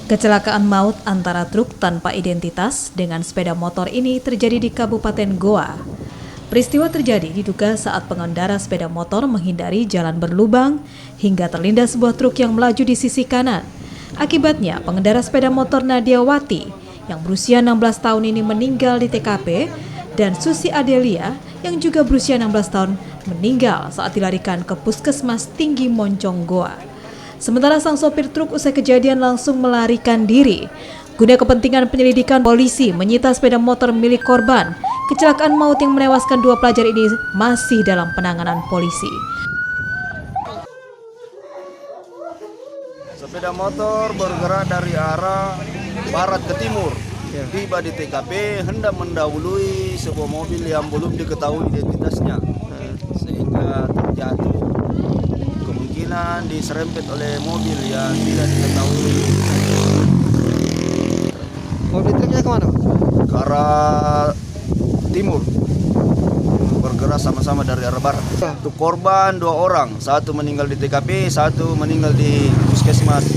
Kecelakaan maut antara truk tanpa identitas dengan sepeda motor ini terjadi di Kabupaten Goa. Peristiwa terjadi diduga saat pengendara sepeda motor menghindari jalan berlubang hingga terlindas sebuah truk yang melaju di sisi kanan. Akibatnya, pengendara sepeda motor Nadiawati yang berusia 16 tahun ini meninggal di TKP dan Susi Adelia yang juga berusia 16 tahun meninggal saat dilarikan ke Puskesmas Tinggi Moncong Goa. Sementara sang sopir truk usai kejadian langsung melarikan diri. Guna kepentingan penyelidikan, polisi menyita sepeda motor milik korban. Kecelakaan maut yang menewaskan 2 pelajar ini masih dalam penanganan polisi. Sepeda motor bergerak dari arah barat ke timur. Tiba di TKP hendak mendahului sebuah mobil yang belum diketahui identitasnya, sehingga terjatuh. Kemungkinan diserempet oleh mobil yang tidak diketahui. Mobil truknya kemana? Ke arah timur, bergerak sama-sama dari arah barat. Untuk korban 2 orang, 1 meninggal di TKP, 1 meninggal di Puskesmas